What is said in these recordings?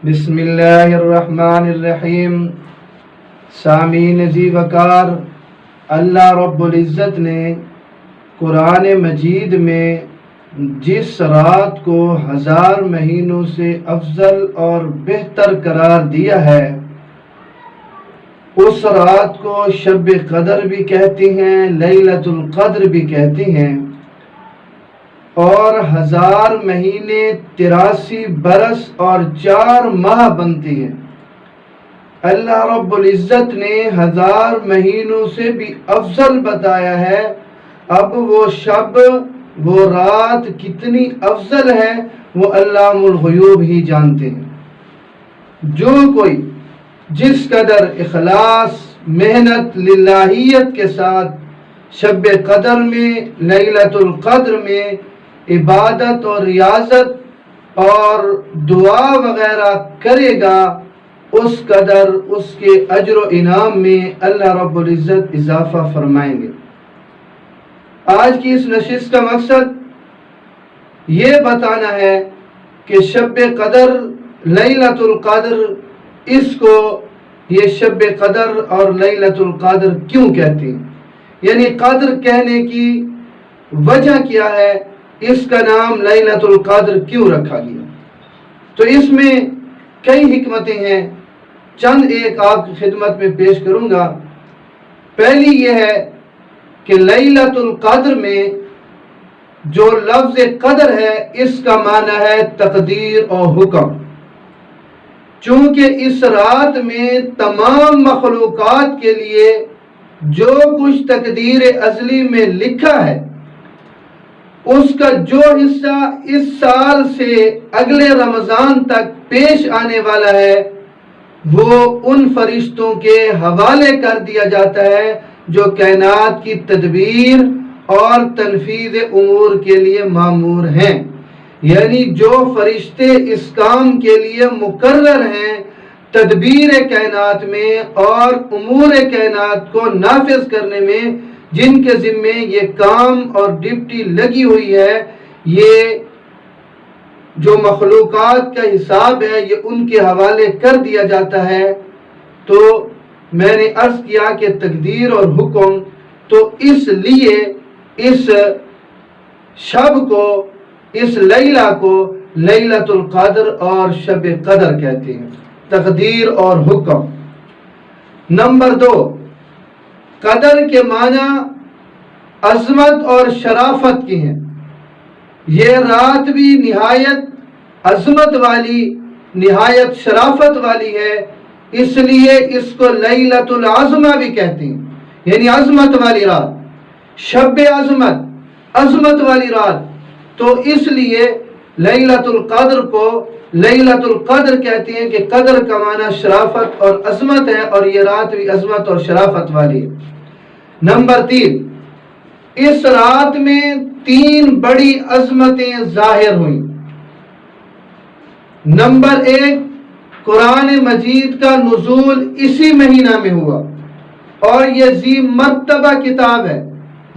بسم اللہ الرحمن الرحیم۔ سامعین ذی وقار، اللہ رب العزت نے قرآن مجید میں جس رات کو 1000 مہینوں سے افضل اور بہتر قرار دیا ہے، اس رات کو شب قدر بھی کہتے ہیں، لیلۃ القدر بھی کہتے ہیں، اور 1000 مہینے 83 برس اور 4 ماہ بنتے ہیں۔ اللہ رب العزت نے 1000 مہینوں سے بھی افضل بتایا ہے۔ اب وہ شب، وہ رات کتنی افضل ہے وہ علام الغیوب ہی جانتے ہیں۔ جو کوئی جس قدر اخلاص، محنت، للہیت کے ساتھ شب قدر میں، لیلۃ القدر میں عبادت اور ریاضت اور دعا وغیرہ کرے گا، اس قدر اس کے اجر و انعام میں اللہ رب العزت اضافہ فرمائیں گے۔ آج کی اس نشست کا مقصد یہ بتانا ہے کہ شب قدر، لیلۃ القدر، اس کو یہ شب قدر اور لیلۃ القدر کیوں کہتے ہیں، یعنی قدر کہنے کی وجہ کیا ہے، اس کا نام لیلۃ القدر کیوں رکھا گیا۔ تو اس میں کئی حکمتیں ہیں، چند ایک آپ کی خدمت میں پیش کروں گا۔ پہلی یہ ہے کہ لیلۃ القدر میں جو لفظ قدر ہے، اس کا معنی ہے تقدیر اور حکم۔ چونکہ اس رات میں تمام مخلوقات کے لیے جو کچھ تقدیر ازلی میں لکھا ہے، اس کا جو حصہ اس سال سے اگلے رمضان تک پیش آنے والا ہے، وہ ان فرشتوں کے حوالے کر دیا جاتا ہے جو کائنات کی تدبیر اور تنفیذ امور کے لیے مامور ہیں۔ یعنی جو فرشتے اس کام کے لیے مقرر ہیں، تدبیر کائنات میں اور امور کائنات کو نافذ کرنے میں، جن کے ذمے یہ کام اور ڈیوٹی لگی ہوئی ہے، یہ جو مخلوقات کا حساب ہے یہ ان کے حوالے کر دیا جاتا ہے۔ تو میں نے عرض کیا کہ تقدیر اور حکم، تو اس لیے اس شب کو، اس لیلہ کو لیلۃ القدر اور شب قدر کہتے ہیں، تقدیر اور حکم۔ نمبر 2، قدر کے معنی عظمت اور شرافت کی ہیں۔ یہ رات بھی نہایت عظمت والی، نہایت شرافت والی ہے، اس لیے اس کو لیلۃ العظمہ بھی کہتے ہیں، یعنی عظمت والی رات، شب عظمت، عظمت والی رات۔ تو اس لیے لیلۃ القدر کو لیلۃ القدر کہتے ہیں کہ قدر کا معنی شرافت اور عظمت ہے، اور یہ رات بھی عظمت اور شرافت والی ہے۔ نمبر 3، اس رات میں 3 بڑی عظمتیں ظاہر ہوئیں۔ نمبر 1، قرآن مجید کا نزول اسی مہینہ میں ہوا، اور یہ ذی مرتبہ کتاب ہے،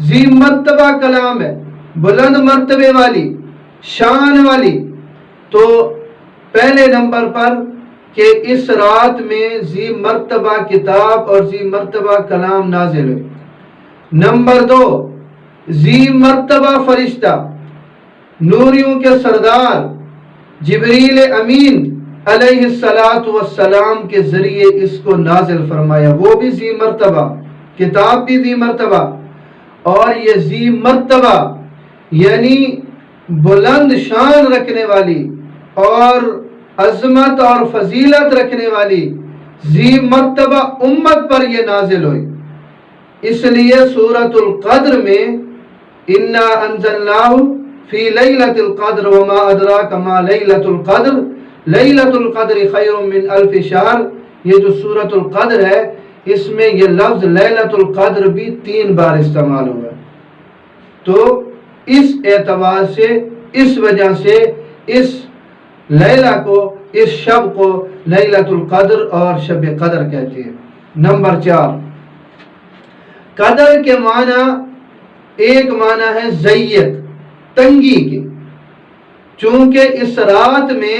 ذی مرتبہ کلام ہے، بلند مرتبے والی، شان والی۔ تو پہلے نمبر پر کہ اس رات میں ذی مرتبہ کتاب اور ذی مرتبہ کلام نازل ہوئے۔ نمبر 2، ذی مرتبہ فرشتہ، نوریوں کے سردار جبریل امین علیہ السلام کے ذریعے اس کو نازل فرمایا، وہ بھی ذی مرتبہ، کتاب بھی ذی مرتبہ، اور یہ ذی مرتبہ یعنی بلند شان رکھنے والی اور عظمت اور فضیلت رکھنے والی ذی مرتبہ امت پر یہ نازل ہوئی۔ اس لیے سورۃ القدر میں انا انزلناہ فی لیلۃ القدر وما ادراک ما لیلۃ القدر لیلۃ القدر خیر من الف شہر، یہ جو سورۃ القدر ہے، اس میں یہ لفظ لیلۃ القدر بھی 3 بار استعمال ہوا۔ تو اس اعتبار سے، اس وجہ سے اس لیلہ کو، اس شب کو لیلۃ القدر اور شب قدر کہتے ہیں۔ نمبر 4، قدر کے معنی، ایک معنی ہے ضیق، تنگی کی۔ چونکہ اس رات میں